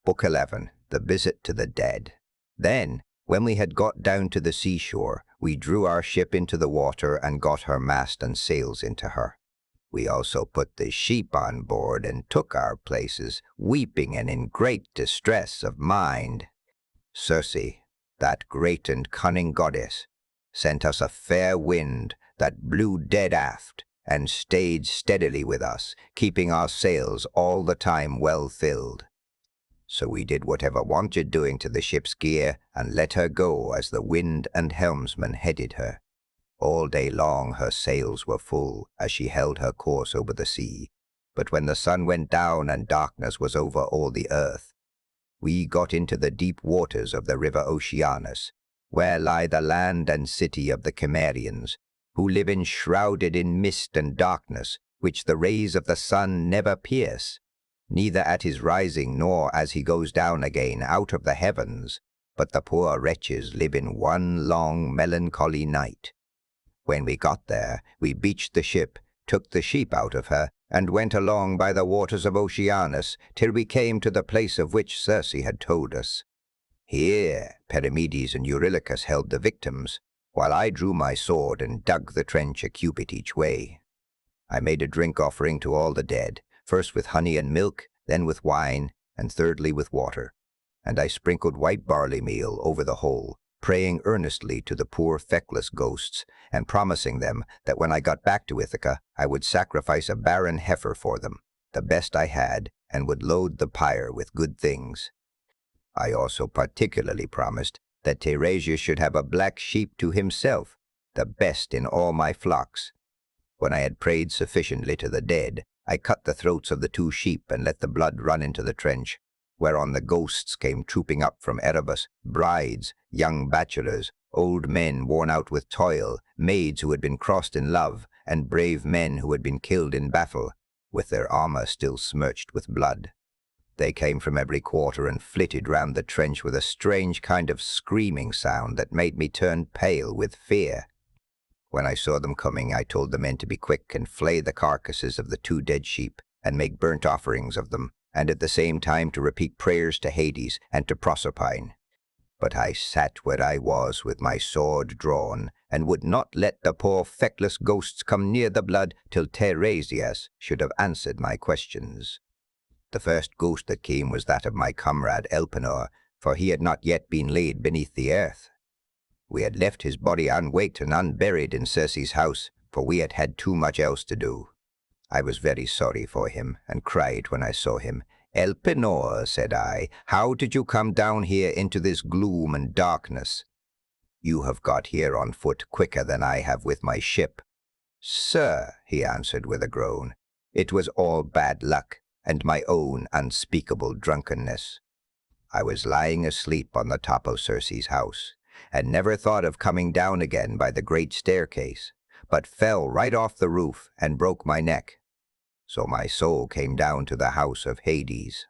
Book 11, The Visit to the Dead. Then, when we had got down to the seashore, we drew our ship into the water and got her mast and sails into her. We also put the sheep on board and took our places, weeping and in great distress of mind. Circe, that great and cunning goddess, sent us a fair wind that blew dead aft and stayed steadily with us, keeping our sails all the time well filled. So we did whatever wanted doing to the ship's gear and let her go as the wind and helmsman headed her. All day long her sails were full as she held her course over the sea. But when the sun went down and darkness was over all the earth, we got into the deep waters of the river Oceanus, where lie the land and city of the Cimmerians, who live enshrouded in mist and darkness, which the rays of the sun never pierce, neither at his rising nor as he goes down again out of the heavens, but the poor wretches live in one long melancholy night. When we got there, we beached the ship, took the sheep out of her, and went along by the waters of Oceanus, till we came to the place of which Circe had told us. Here Perimedes and Eurylochus held the victims, while I drew my sword and dug the trench a cubit each way. I made a drink offering to all the dead, first with honey and milk, then with wine, and thirdly with water. And I sprinkled white barley meal over the whole, praying earnestly to the poor feckless ghosts, and promising them that when I got back to Ithaca, I would sacrifice a barren heifer for them, the best I had, and would load the pyre with good things. I also particularly promised that Teiresias should have a black sheep to himself, the best in all my flocks. When I had prayed sufficiently to the dead, I cut the throats of the 2 sheep and let the blood run into the trench, whereon the ghosts came trooping up from Erebus, brides, young bachelors, old men worn out with toil, maids who had been crossed in love, and brave men who had been killed in battle, with their armor still smirched with blood. They came from every quarter and flitted round the trench with a strange kind of screaming sound that made me turn pale with fear. When I saw them coming, I told the men to be quick and flay the carcasses of the 2 dead sheep, and make burnt offerings of them, and at the same time to repeat prayers to Hades and to Proserpine. But I sat where I was with my sword drawn, and would not let the poor feckless ghosts come near the blood till Teiresias should have answered my questions. The first ghost that came was that of my comrade Elpenor, for he had not yet been laid beneath the earth. We had left his body unwaked and unburied in Circe's house, for we had had too much else to do. I was very sorry for him, and cried when I saw him. "Elpenor," said I, "how did you come down here into this gloom and darkness?" "You have got here on foot quicker than I have with my ship." "Sir," he answered with a groan, "it was all bad luck, and my own unspeakable drunkenness. I was lying asleep on the top of Circe's house, and never thought of coming down again by the great staircase, but fell right off the roof and broke my neck. So my soul came down to the house of Hades.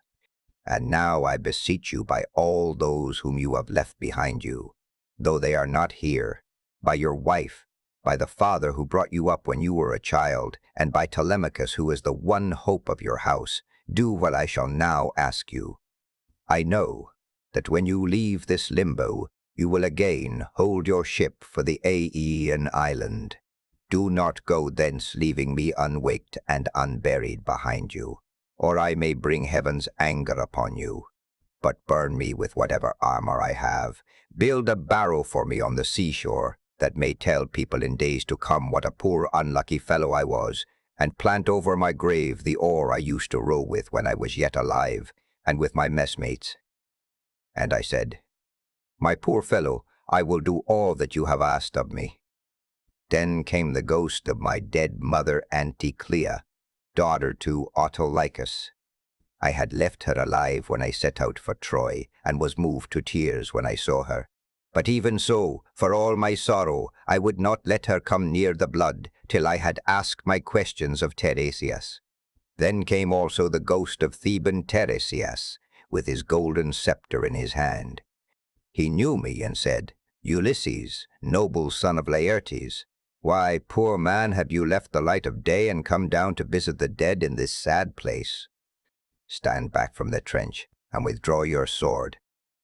And now I beseech you by all those whom you have left behind you, though they are not here, by your wife, by the father who brought you up when you were a child, and by Telemachus, who is the one hope of your house, do what I shall now ask you. I know that when you leave this limbo, you will again hold your ship for the Aeaean island. Do not go thence leaving me unwaked and unburied behind you, or I may bring heaven's anger upon you. But burn me with whatever armor I have. Build a barrow for me on the seashore, that may tell people in days to come what a poor unlucky fellow I was, and plant over my grave the oar I used to row with when I was yet alive, and with my messmates." And I said, "My poor fellow, I will do all that you have asked of me." Then came the ghost of my dead mother Anticlea, daughter to Autolycus. I had left her alive when I set out for Troy, and was moved to tears when I saw her. But even so, for all my sorrow, I would not let her come near the blood, till I had asked my questions of Teiresias. Then came also the ghost of Theban Teiresias, with his golden scepter in his hand. He knew me and said, "Ulysses, noble son of Laertes, why, poor man, have you left the light of day and come down to visit the dead in this sad place? Stand back from the trench, and withdraw your sword,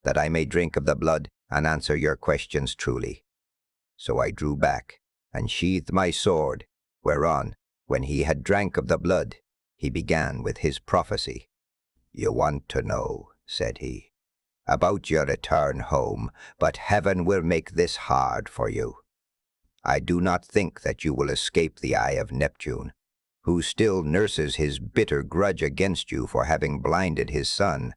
that I may drink of the blood and answer your questions truly. So I drew back, and sheathed my sword, whereon, when he had drank of the blood, he began with his prophecy. You want to know, said he, about your return home, but heaven will make this hard for you. I do not think that you will escape the eye of Neptune, who still nurses his bitter grudge against you for having blinded his son.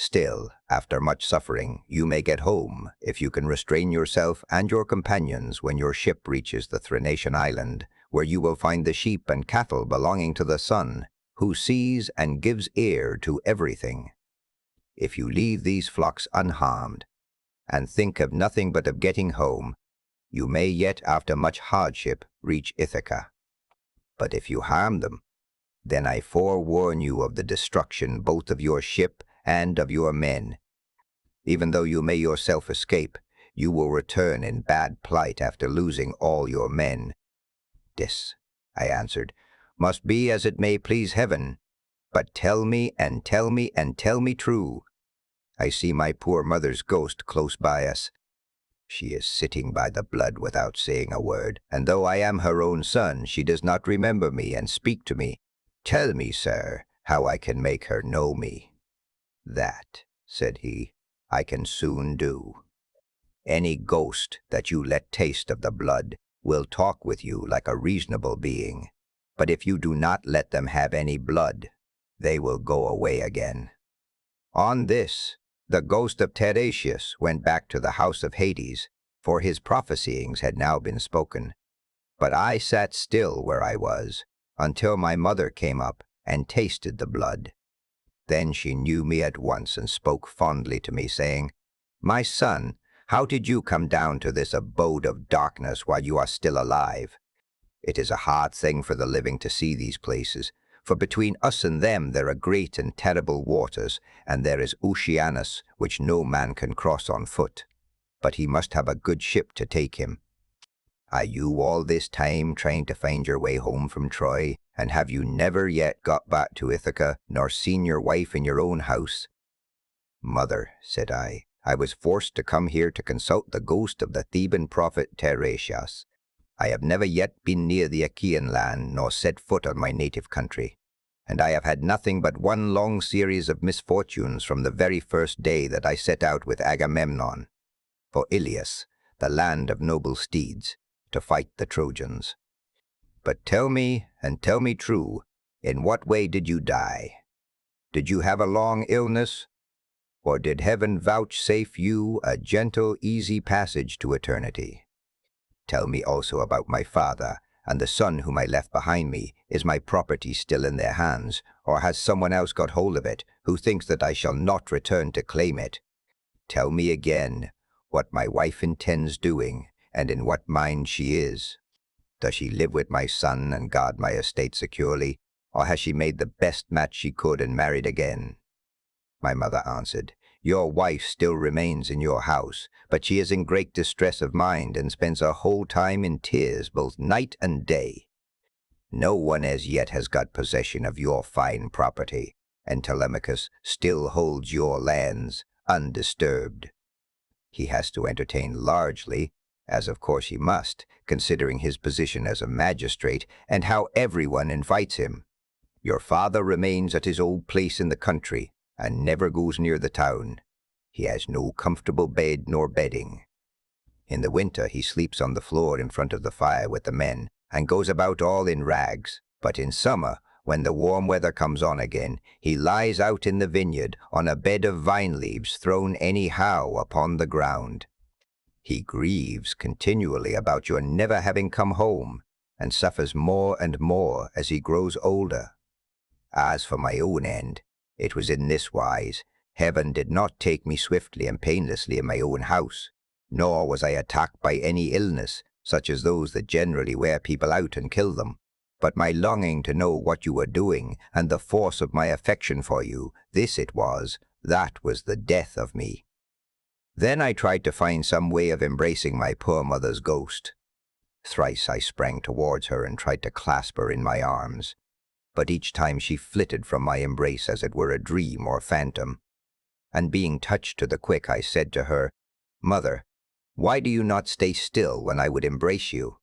Still, after much suffering, you may get home if you can restrain yourself and your companions when your ship reaches the Thrinacian island, where you will find the sheep and cattle belonging to the sun, who sees and gives ear to everything. If you leave these flocks unharmed, and think of nothing but of getting home, you may yet, after much hardship, reach Ithaca. But if you harm them, then I forewarn you of the destruction both of your ship and of your men. Even though you may yourself escape, you will return in bad plight after losing all your men. This, I answered, must be as it may please heaven. But tell me, and tell me, and tell me true. I see my poor mother's ghost close by us. She is sitting by the blood without saying a word, and though I am her own son, she does not remember me and speak to me. Tell me, sir, how I can make her know me. That, said he, I can soon do. Any ghost that you let taste of the blood will talk with you like a reasonable being, but if you do not let them have any blood, they will go away again. On this, the ghost of Tiresias went back to the house of Hades, for his prophesyings had now been spoken. But I sat still where I was, until my mother came up and tasted the blood. Then she knew me at once and spoke fondly to me, saying, My son, how did you come down to this abode of darkness while you are still alive? It is a hard thing for the living to see these places, for between us and them there are great and terrible waters, and there is Oceanus, which no man can cross on foot. But he must have a good ship to take him. Are you all this time trying to find your way home from Troy, and have you never yet got back to Ithaca, nor seen your wife in your own house? Mother, said I was forced to come here to consult the ghost of the Theban prophet Tiresias. I have never yet been near the Achaean land, nor set foot on my native country, and I have had nothing but one long series of misfortunes from the very first day that I set out with Agamemnon, for Ilius, the land of noble steeds, to fight the Trojans. But tell me, and tell me true, in what way did you die? Did you have a long illness, or did heaven vouchsafe you a gentle, easy passage to eternity? Tell me also about my father, and the son whom I left behind me. Is my property still in their hands, or has someone else got hold of it, who thinks that I shall not return to claim it? Tell me again what my wife intends doing, and in what mind she is. Does she live with my son and guard my estate securely, or has she made the best match she could and married again? My mother answered, Your wife still remains in your house, but she is in great distress of mind and spends her whole time in tears both night and day. No one as yet has got possession of your fine property, and Telemachus still holds your lands undisturbed. He has to entertain largely, as of course he must, considering his position as a magistrate and how everyone invites him. Your father remains at his old place in the country, and never goes near the town. He has no comfortable bed nor bedding. In the winter he sleeps on the floor in front of the fire with the men, and goes about all in rags. But in summer, when the warm weather comes on again, he lies out in the vineyard on a bed of vine leaves thrown anyhow upon the ground. He grieves continually about your never having come home, and suffers more and more as he grows older. As for my own end, it was in this wise. Heaven did not take me swiftly and painlessly in my own house, nor was I attacked by any illness, such as those that generally wear people out and kill them. But my longing to know what you were doing, and the force of my affection for you, this it was, that was the death of me. Then I tried to find some way of embracing my poor mother's ghost. Thrice I sprang towards her and tried to clasp her in my arms, but each time she flitted from my embrace as it were a dream or phantom. and being touched to the quick, I said to her, "Mother, why do you not stay still when I would embrace you?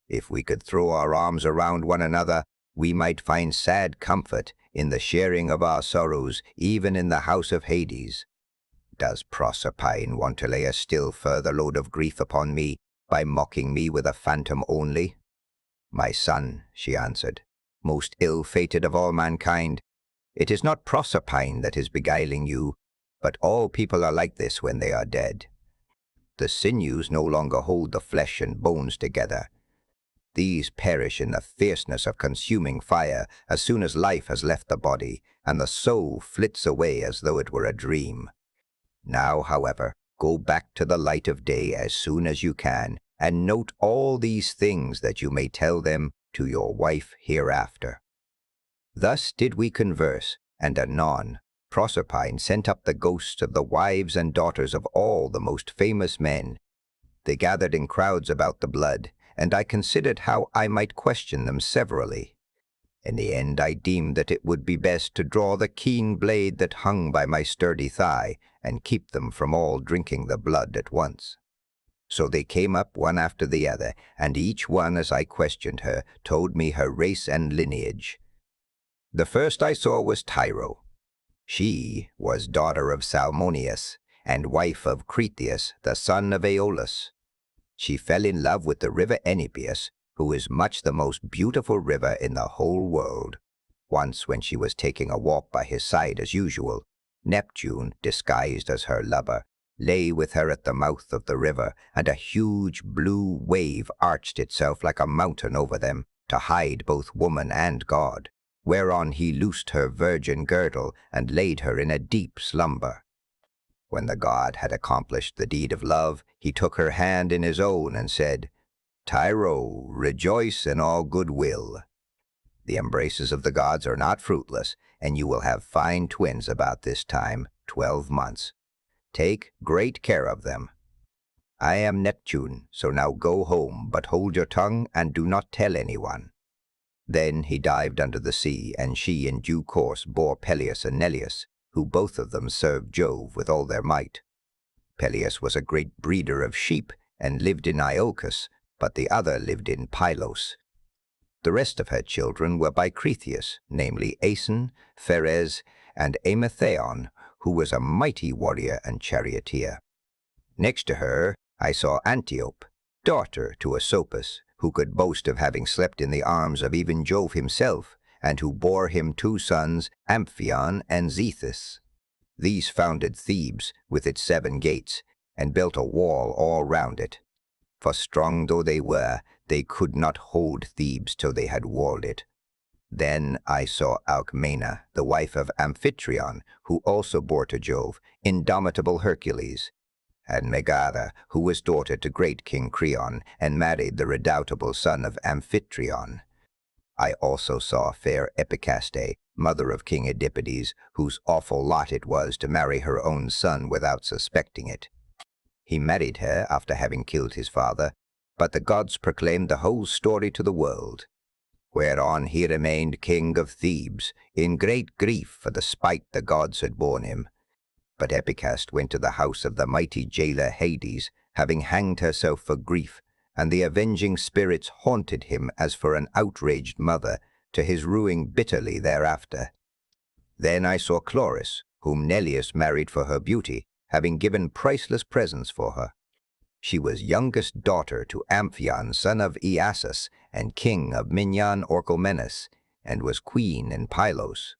If we could throw our arms around one another, we might find sad comfort in the sharing of our sorrows, even in the house of Hades. Does Proserpine want to lay a still further load of grief upon me by mocking me with a phantom only?" "My son," she answered, "most ill-fated of all mankind, it is not Proserpine that is beguiling you, but all people are like this when they are dead. The sinews no longer hold the flesh and bones together. These perish in the fierceness of consuming fire as soon as life has left the body, and the soul flits away as though it were a dream. Now, however, go back to the light of day as soon as you can, and note all these things that you may tell them to your wife hereafter." Thus did we converse, and anon Proserpine sent up the ghosts of the wives and daughters of all the most famous men. They gathered in crowds about the blood, and I considered how I might question them severally. In the end I deemed that it would be best to draw the keen blade that hung by my sturdy thigh, and keep them from all drinking the blood at once. So they came up one after the other, and each one, as I questioned her, told me her race and lineage. The first I saw was Tyro. She was daughter of Salmoneus, and wife of Cretheus, the son of Aeolus. She fell in love with the river Enipeus, who is much the most beautiful river in the whole world. Once, when she was taking a walk by his side as usual, Neptune, disguised as her lover, lay with her at the mouth of the river, and a huge blue wave arched itself like a mountain over them, to hide both woman and god, whereon he loosed her virgin girdle and laid her in a deep slumber. When the god had accomplished the deed of love, he took her hand in his own and said, "Tyro, rejoice in all good will. The embraces of the gods are not fruitless, and you will have fine twins about this time, 12 months. Take great care of them. I am Neptune, so now go home, but hold your tongue and do not tell anyone." Then he dived under the sea, and she in due course bore Peleus and Neleus, who both of them served Jove with all their might. Peleus was a great breeder of sheep, and lived in Iolcus, but the other lived in Pylos. The rest of her children were by Cretheus, namely Aeson, Pheres, and Amethaon, who was a mighty warrior and charioteer. Next to her I saw Antiope, daughter to Asopus, who could boast of having slept in the arms of even Jove himself, and who bore him 2 sons, Amphion and Zethus. These founded Thebes with its 7 gates, and built a wall all round it. For strong though they were, they could not hold Thebes till they had walled it. Then I saw Alcmena, the wife of Amphitryon, who also bore to Jove indomitable Hercules, and Megara, who was daughter to great King Creon, and married the redoubtable son of Amphitryon. I also saw fair Epicaste, mother of King Oedipides, whose awful lot it was to marry her own son without suspecting it. He married her after having killed his father, but the gods proclaimed the whole story to the world, whereon he remained king of Thebes, in great grief for the spite the gods had borne him. But Epicaste went to the house of the mighty jailer Hades, having hanged herself for grief, and the avenging spirits haunted him as for an outraged mother, to his ruing bitterly thereafter. Then I saw Chloris, whom Neleus married for her beauty, having given priceless presents for her. She was youngest daughter to Amphion, son of Iasus, and king of Minyan Orchomenus, and was queen in Pylos.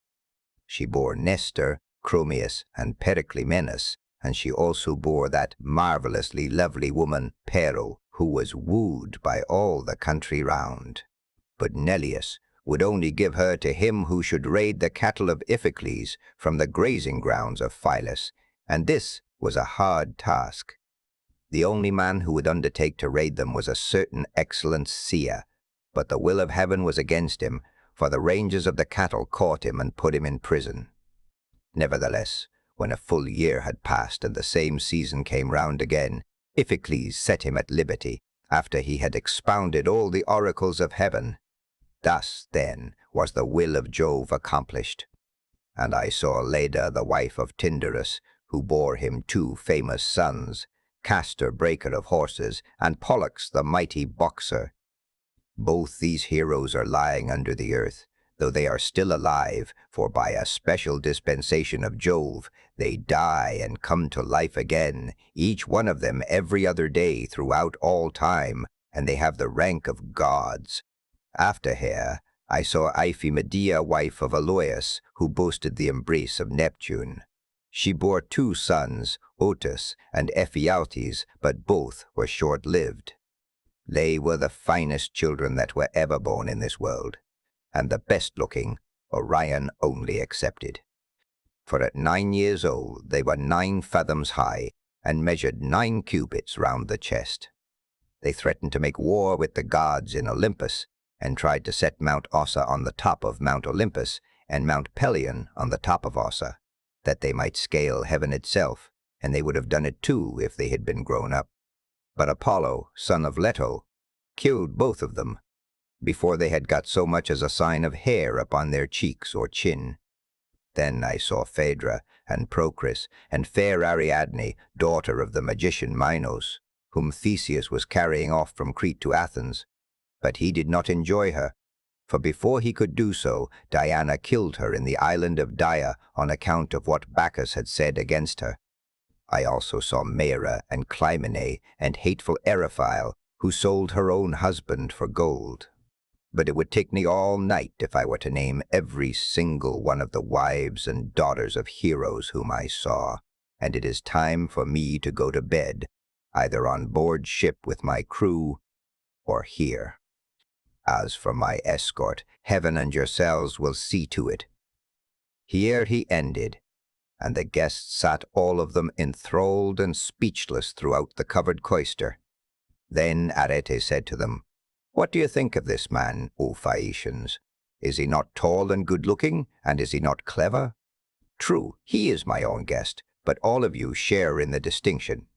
She bore Nestor, Chromius, and Periclymenus, and she also bore that marvelously lovely woman, Pero, who was wooed by all the country round. But Neleus would only give her to him who should raid the cattle of Iphicles from the grazing grounds of Phyllis, and this was a hard task. The only man who would undertake to raid them was a certain excellent seer, but the will of heaven was against him, for the rangers of the cattle caught him and put him in prison. Nevertheless, when a full year had passed and the same season came round again, Iphicles set him at liberty, after he had expounded all the oracles of heaven. Thus, then, was the will of Jove accomplished. And I saw Leda, the wife of Tyndarus, who bore him 2 famous sons, Castor, breaker of horses, and Pollux, the mighty boxer. Both these heroes are lying under the earth, though they are still alive, for by a special dispensation of Jove, they die and come to life again, each one of them every other day throughout all time, and they have the rank of gods. After her, I saw Iphimedea, wife of Aloeus, who boasted the embrace of Neptune. She bore 2 sons, Otus and Ephialtes, but both were short-lived. They were the finest children that were ever born in this world, and the best-looking, Orion only excepted. For at 9 years old they were 9 fathoms high, and measured 9 cubits round the chest. They threatened to make war with the gods in Olympus, and tried to set Mount Ossa on the top of Mount Olympus, and Mount Pelion on the top of Ossa, that they might scale heaven itself, and they would have done it too if they had been grown up. But Apollo, son of Leto, killed both of them, before they had got so much as a sign of hair upon their cheeks or chin. Then I saw Phaedra, and Procris, and fair Ariadne, daughter of the magician Minos, whom Theseus was carrying off from Crete to Athens. But he did not enjoy her, for before he could do so, Diana killed her in the island of Dia on account of what Bacchus had said against her. I also saw Maera and Clymene and hateful Eriphyle, who sold her own husband for gold. But it would take me all night if I were to name every single one of the wives and daughters of heroes whom I saw, and it is time for me to go to bed, either on board ship with my crew or here. As for my escort, heaven and yourselves will see to it." Here he ended, and the guests sat all of them enthralled and speechless throughout the covered cloister. Then Arete said to them, "What do you think of this man, O Phaeacians? Is he not tall and good-looking, and is he not clever? True, he is my own guest, but all of you share in the distinction.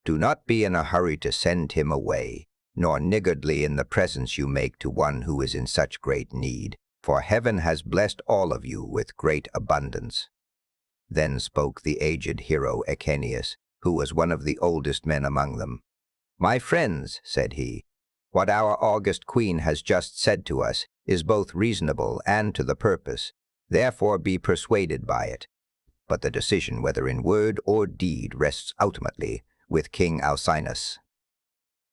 Do not be in a hurry to send him away, nor niggardly in the presents you make to one who is in such great need, for heaven has blessed all of you with great abundance." Then spoke the aged hero Echenius, who was one of the oldest men among them. "My friends," said he, "what our august queen has just said to us is both reasonable and to the purpose, therefore be persuaded by it. But the decision whether in word or deed rests ultimately with King Alcinous."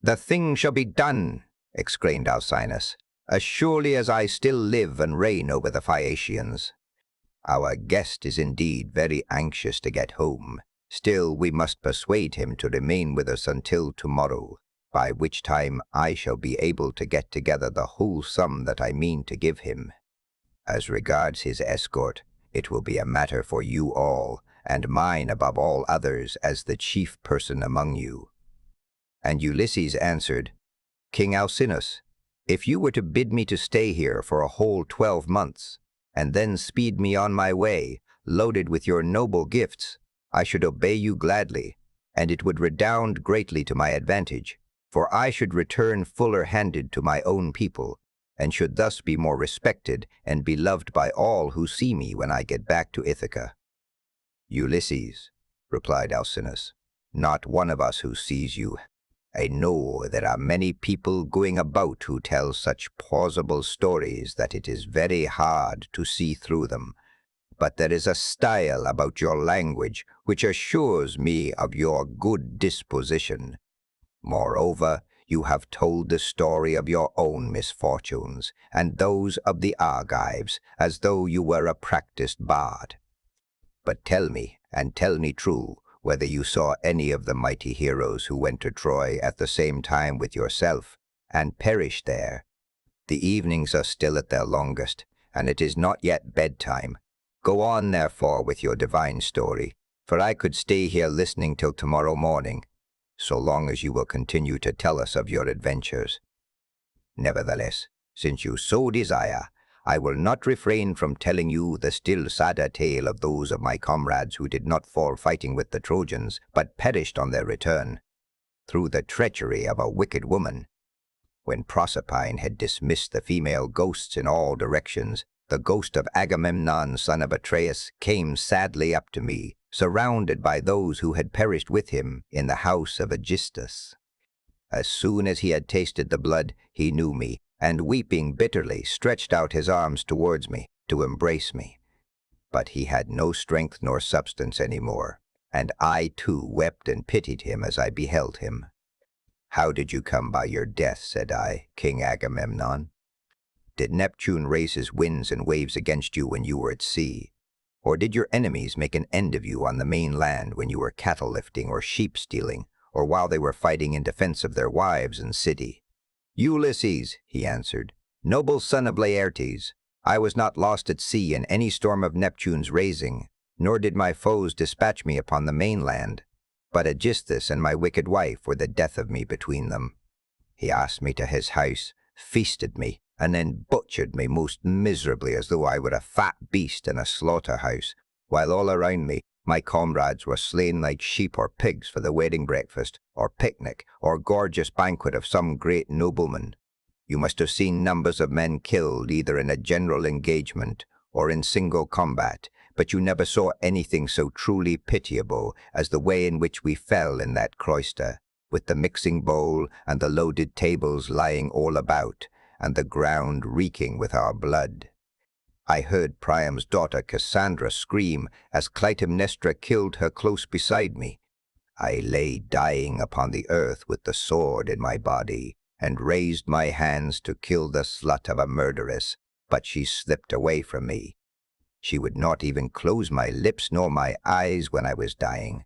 "The thing shall be done," exclaimed Alcinous, "as surely as I still live and reign over the Phaeacians. Our guest is indeed very anxious to get home. Still, we must persuade him to remain with us until tomorrow, by which time I shall be able to get together the whole sum that I mean to give him. As regards his escort, it will be a matter for you all, and mine above all others as the chief person among you." And Ulysses answered, "King Alcinous, if you were to bid me to stay here for a whole 12 months, and then speed me on my way, loaded with your noble gifts, I should obey you gladly, and it would redound greatly to my advantage, for I should return fuller-handed to my own people, and should thus be more respected and beloved by all who see me when I get back to Ithaca." "Ulysses," replied Alcinous, "not one of us who sees you. I know there are many people going about who tell such plausible stories that it is very hard to see through them, but there is a style about your language which assures me of your good disposition. Moreover, you have told the story of your own misfortunes and those of the Argives as though you were a practiced bard. But tell me, and tell me true, whether you saw any of the mighty heroes who went to Troy at the same time with yourself, and perished there. The evenings are still at their longest, and it is not yet bedtime. Go on, therefore, with your divine story, for I could stay here listening till tomorrow morning, so long as you will continue to tell us of your adventures. Nevertheless, since you so desire, I will not refrain from telling you the still sadder tale of those of my comrades who did not fall fighting with the Trojans, but perished on their return, through the treachery of a wicked woman. When Proserpine had dismissed the female ghosts in all directions, the ghost of Agamemnon, son of Atreus, came sadly up to me, surrounded by those who had perished with him in the house of Aegisthus. As soon as he had tasted the blood, he knew me, and weeping bitterly, stretched out his arms towards me to embrace me. But he had no strength nor substance any more, and I too wept and pitied him as I beheld him. "How did you come by your death?" said I, "King Agamemnon? Did Neptune raise his winds and waves against you when you were at sea? Or did your enemies make an end of you on the main land when you were cattle lifting or sheep stealing, or while they were fighting in defense of their wives and city?" "Ulysses," he answered, "noble son of Laertes, I was not lost at sea in any storm of Neptune's raising, nor did my foes dispatch me upon the mainland, but Aegisthus and my wicked wife were the death of me between them. He asked me to his house, feasted me, and then butchered me most miserably as though I were a fat beast in a slaughterhouse, while all around me my comrades were slain like sheep or pigs for the wedding breakfast, or picnic, or gorgeous banquet of some great nobleman. You must have seen numbers of men killed either in a general engagement or in single combat, but you never saw anything so truly pitiable as the way in which we fell in that cloister, with the mixing bowl and the loaded tables lying all about, and the ground reeking with our blood. I heard Priam's daughter Cassandra scream as Clytemnestra killed her close beside me. I lay dying upon the earth with the sword in my body, and raised my hands to kill the slut of a murderess, but she slipped away from me. She would not even close my lips nor my eyes when I was dying,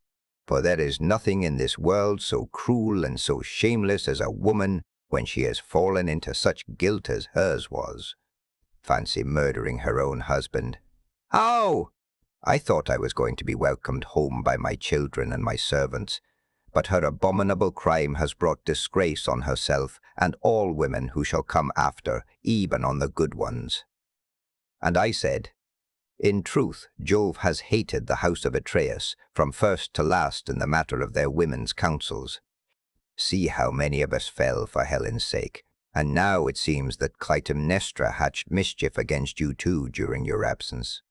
for there is nothing in this world so cruel and so shameless as a woman when she has fallen into such guilt as hers was. Fancy murdering her own husband. How? I thought I was going to be welcomed home by my children and my servants, but her abominable crime has brought disgrace on herself and all women who shall come after, even on the good ones." And I said, "In truth, Jove has hated the house of Atreus from first to last in the matter of their women's counsels. See how many of us fell for Helen's sake, and now it seems that Clytemnestra hatched mischief against you too during your absence.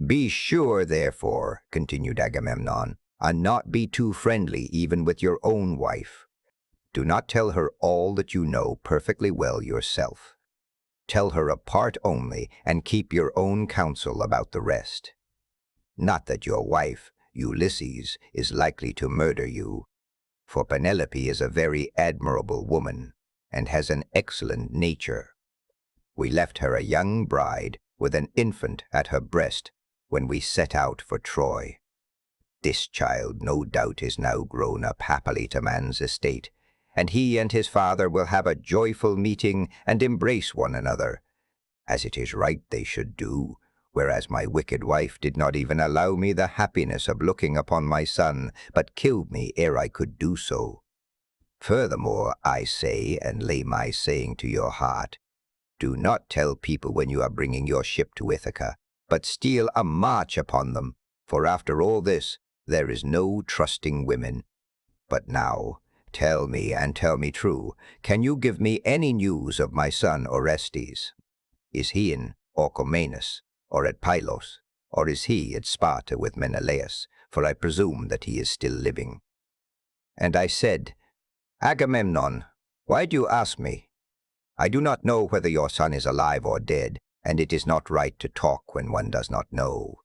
Be sure, therefore," continued Agamemnon, "and not be too friendly even with your own wife. Do not tell her all that you know perfectly well yourself. Tell her a part only, and keep your own counsel about the rest. Not that your wife, Ulysses, is likely to murder you, for Penelope is a very admirable woman, and has an excellent nature. We left her a young bride with an infant at her breast when we set out for Troy. This child no doubt is now grown up happily to man's estate, and he and his father will have a joyful meeting and embrace one another, as it is right they should do, whereas my wicked wife did not even allow me the happiness of looking upon my son, but killed me ere I could do so. Furthermore, I say, and lay my saying to your heart, do not tell people when you are bringing your ship to Ithaca, but steal a march upon them, for after all this, there is no trusting women. But now, tell me, and tell me true, can you give me any news of my son Orestes? Is he in Orchomenus, or at Pylos, or is he at Sparta with Menelaus, for I presume that he is still living?" And I said, "Agamemnon, why do you ask me? I do not know whether your son is alive or dead, and it is not right to talk when one does not know."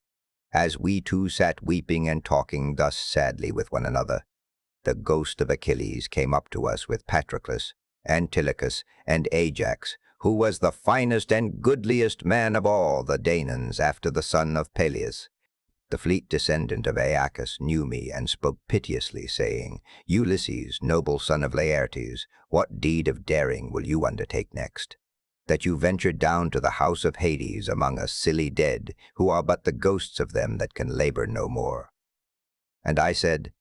As we two sat weeping and talking thus sadly with one another, the ghost of Achilles came up to us with Patroclus, Antilochus, and Ajax, who was the finest and goodliest man of all the Danaans after the son of Peleus. The fleet descendant of Aeacus knew me and spoke piteously, saying, "Ulysses, noble son of Laertes, what deed of daring will you undertake next, that you ventured down to the house of Hades among us silly dead, who are but the ghosts of them that can labor no more?" And I said,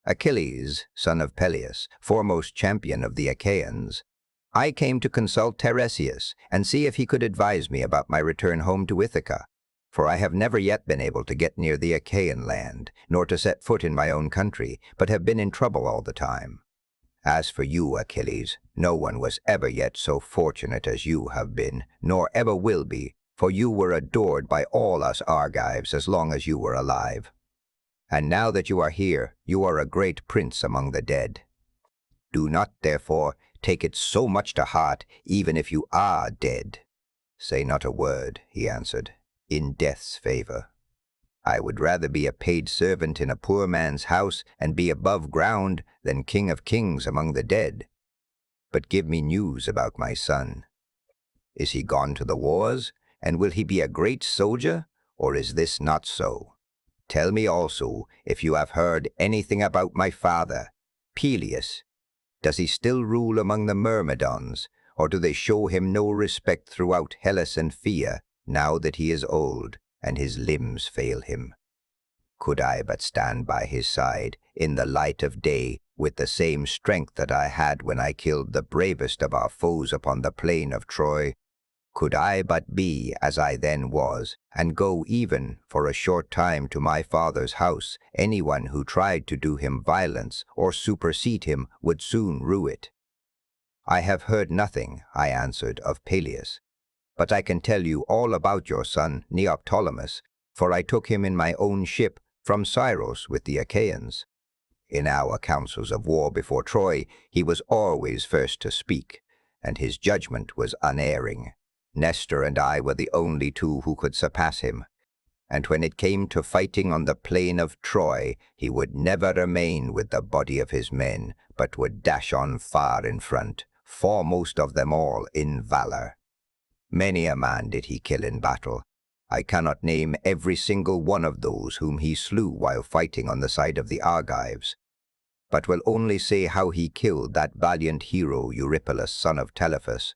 "Achilles, son of Peleus, foremost champion of the Achaeans, I came to consult Tiresias and see if he could advise me about my return home to Ithaca, for I have never yet been able to get near the Achaean land, nor to set foot in my own country, but have been in trouble all the time. As for you, Achilles, no one was ever yet so fortunate as you have been, nor ever will be, for you were adored by all us Argives as long as you were alive. And now that you are here, you are a great prince among the dead. Do not, therefore, take it so much to heart, even if you are dead. Say not a word, he answered, in death's favor. I would rather be a paid servant in a poor man's house and be above ground than king of kings among the dead. But give me news about my son. Is he gone to the wars, and will he be a great soldier, or is this not so? Tell me also if you have heard anything about my father, Peleus. Does he still rule among the Myrmidons, or do they show him no respect throughout Hellas and Phthia, now that he is old, and his limbs fail him? Could I but stand by his side, in the light of day, with the same strength that I had when I killed the bravest of our foes upon the plain of Troy, could I but be as I then was, and go even for a short time to my father's house, anyone who tried to do him violence or supersede him would soon rue it. I have heard nothing, I answered, of Peleus, but I can tell you all about your son Neoptolemus, for I took him in my own ship from Sirens with the Achaeans. In our councils of war before Troy, he was always first to speak, and his judgment was unerring. Nestor and I were the only two who could surpass him, and when it came to fighting on the plain of Troy, he would never remain with the body of his men, but would dash on far in front, foremost of them all in valor. Many a man did he kill in battle. I cannot name every single one of those whom he slew while fighting on the side of the Argives, but will only say how he killed that valiant hero Eurypylus, son of Telephus,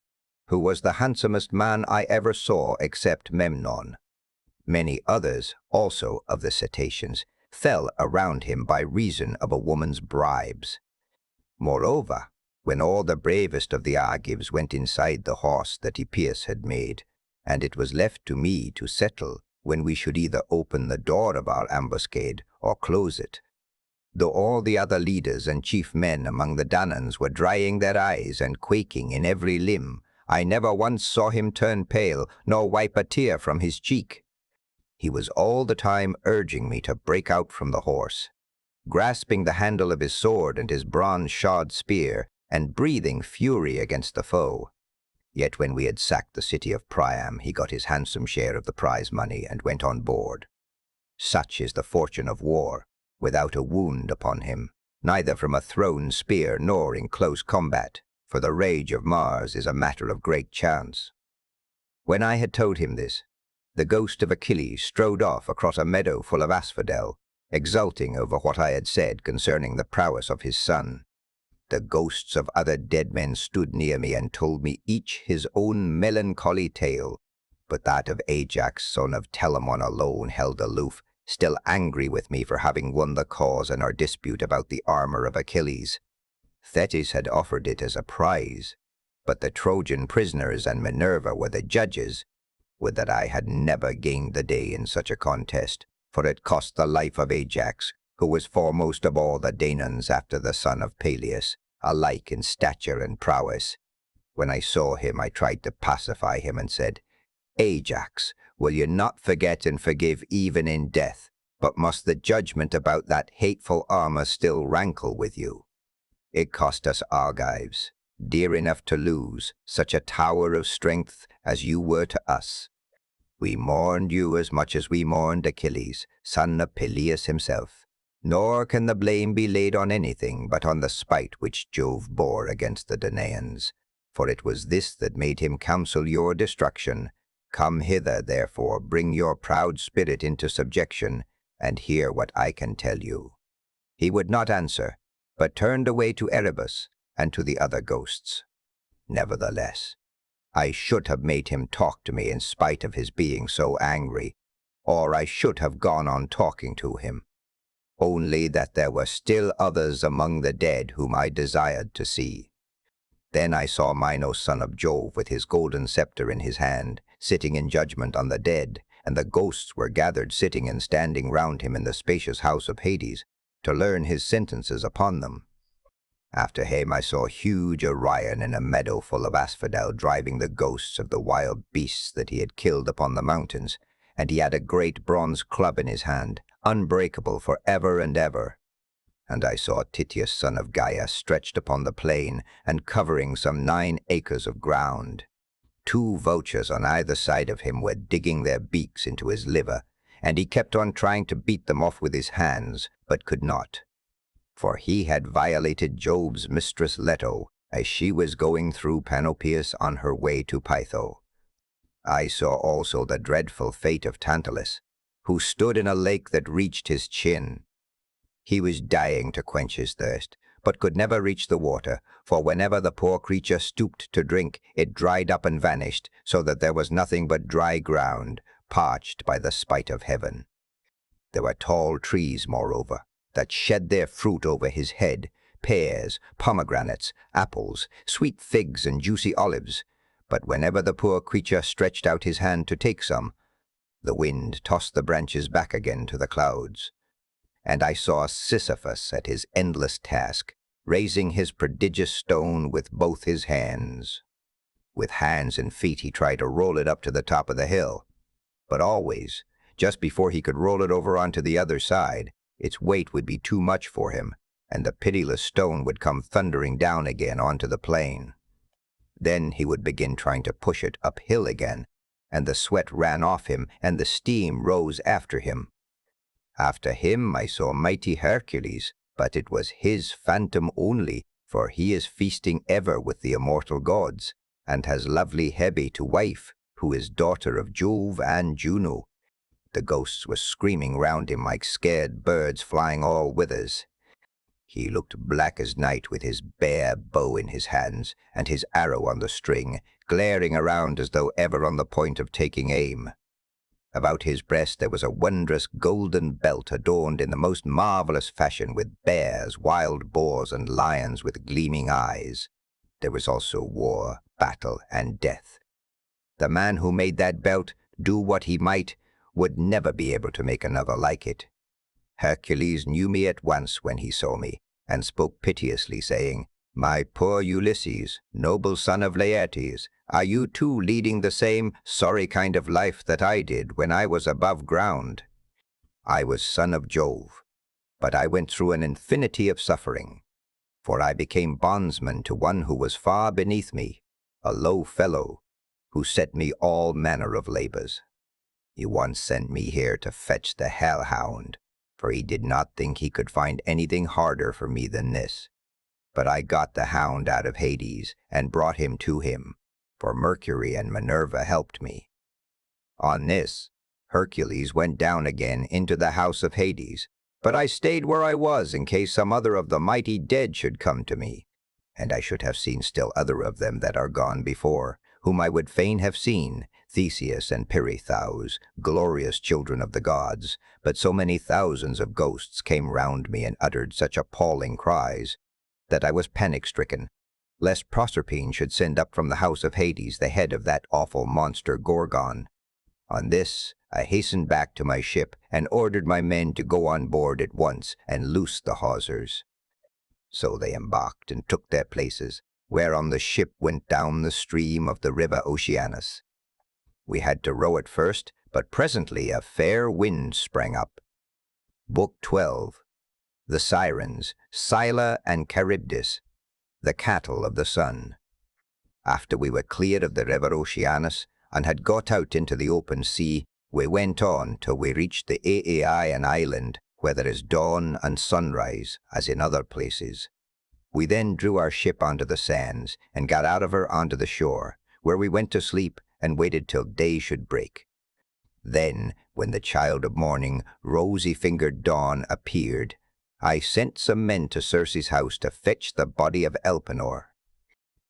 who was the handsomest man I ever saw except Memnon. Many others, also of the cetaceans, fell around him by reason of a woman's bribes. Moreover, when all the bravest of the Argives went inside the horse that Epeus had made, and it was left to me to settle when we should either open the door of our ambuscade or close it, though all the other leaders and chief men among the Danaans were drying their eyes and quaking in every limb, I never once saw him turn pale, nor wipe a tear from his cheek. He was all the time urging me to break out from the horse, grasping the handle of his sword and his bronze-shod spear, and breathing fury against the foe. Yet when we had sacked the city of Priam, he got his handsome share of the prize money and went on board. Such is the fortune of war, without a wound upon him, neither from a thrown spear nor in close combat, for the rage of Mars is a matter of great chance. When I had told him this, the ghost of Achilles strode off across a meadow full of asphodel, exulting over what I had said concerning the prowess of his son. The ghosts of other dead men stood near me and told me each his own melancholy tale, but that of Ajax, son of Telamon, alone held aloof, still angry with me for having won the cause in our dispute about the armor of Achilles. Thetis had offered it as a prize, but the Trojan prisoners and Minerva were the judges. Would that I had never gained the day in such a contest, for it cost the life of Ajax, who was foremost of all the Danaans after the son of Peleus, alike in stature and prowess. When I saw him, I tried to pacify him and said, Ajax, will you not forget and forgive even in death, but must the judgment about that hateful armor still rankle with you? It cost us Argives, dear enough to lose, such a tower of strength as you were to us. We mourned you as much as we mourned Achilles, son of Peleus himself. Nor can the blame be laid on anything but on the spite which Jove bore against the Danaans, for it was this that made him counsel your destruction. Come hither, therefore, bring your proud spirit into subjection, and hear what I can tell you. He would not answer, but turned away to Erebus and to the other ghosts. Nevertheless, I should have made him talk to me in spite of his being so angry, or I should have gone on talking to him. Only that there were still others among the dead whom I desired to see. Then I saw Minos, son of Jove, with his golden scepter in his hand, sitting in judgment on the dead, and the ghosts were gathered sitting and standing round him in the spacious house of Hades, to learn his sentences upon them. After him I saw huge Orion in a meadow full of asphodel driving the ghosts of the wild beasts that he had killed upon the mountains, and he had a great bronze club in his hand, unbreakable for ever and ever. And I saw Tityus son of Gaia stretched upon the plain and covering some 9 acres of ground. 2 vultures on either side of him were digging their beaks into his liver, and he kept on trying to beat them off with his hands, but could not. For he had violated Jove's mistress Leto, as she was going through Panopeus on her way to Pytho. I saw also the dreadful fate of Tantalus, who stood in a lake that reached his chin. He was dying to quench his thirst, but could never reach the water, for whenever the poor creature stooped to drink, it dried up and vanished, so that there was nothing but dry ground, parched by the spite of heaven. There were tall trees, moreover, that shed their fruit over his head, pears, pomegranates, apples, sweet figs, and juicy olives, but whenever the poor creature stretched out his hand to take some, the wind tossed the branches back again to the clouds. And I saw Sisyphus at his endless task, raising his prodigious stone with both his hands. With hands and feet he tried to roll it up to the top of the hill, but always, just before he could roll it over onto the other side, its weight would be too much for him, and the pitiless stone would come thundering down again onto the plain. Then he would begin trying to push it uphill again, and the sweat ran off him, and the steam rose after him. After him I saw mighty Hercules, but it was his phantom only, for he is feasting ever with the immortal gods, and has lovely Hebe to wife, who is daughter of Jove and Juno. The ghosts were screaming round him like scared birds flying all withers. He looked black as night with his bare bow in his hands, and his arrow on the string, glaring around as though ever on the point of taking aim. About his breast there was a wondrous golden belt adorned in the most marvelous fashion with bears, wild boars, and lions with gleaming eyes. There was also war, battle, and death. The man who made that belt, do what he might, would never be able to make another like it. Hercules knew me at once when he saw me, and spoke piteously, saying, "My poor Ulysses, noble son of Laertes, are you too leading the same sorry kind of life that I did when I was above ground? I was son of Jove, but I went through an infinity of suffering, for I became bondsman to one who was far beneath me, a low fellow, who set me all manner of labors. He once sent me here to fetch the hellhound, for he did not think he could find anything harder for me than this. But I got the hound out of Hades and brought him to him, for Mercury and Minerva helped me. On this, Hercules went down again into the house of Hades, but I stayed where I was in case some other of the mighty dead should come to me, and I should have seen still other of them that are gone before, whom I would fain have seen, Theseus and Pirithous, glorious children of the gods, but so many thousands of ghosts came round me and uttered such appalling cries, that I was panic-stricken, lest Proserpine should send up from the house of Hades the head of that awful monster Gorgon. On this, I hastened back to my ship and ordered my men to go on board at once and loose the hawsers. So they embarked and took their places, whereon the ship went down the stream of the river Oceanus. We had to row at first, but presently a fair wind sprang up. Book 12. The Sirens, Scylla and Charybdis, the cattle of the sun. After we were cleared of the river Oceanus, and had got out into the open sea, we went on till we reached the Aeaean island, where there is dawn and sunrise, as in other places. We then drew our ship onto the sands, and got out of her onto the shore, where we went to sleep and waited till day should break. Then, when the child of morning, rosy-fingered dawn, appeared, I sent some men to Circe's house to fetch the body of Elpenor.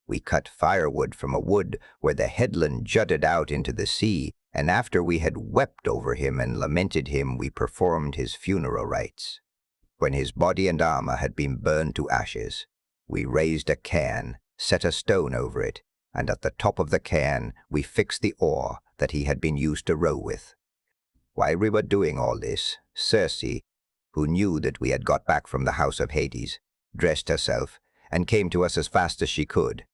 We cut firewood from a wood where the headland jutted out into the sea, and after we had wept over him and lamented him, we performed his funeral rites. When his body and armor had been burned to ashes, we raised a cairn, set a stone over it, and at the top of the cairn we fixed the oar that he had been used to row with. While we were doing all this, Circe, who knew that we had got back from the house of Hades, dressed herself, and came to us as fast as she could.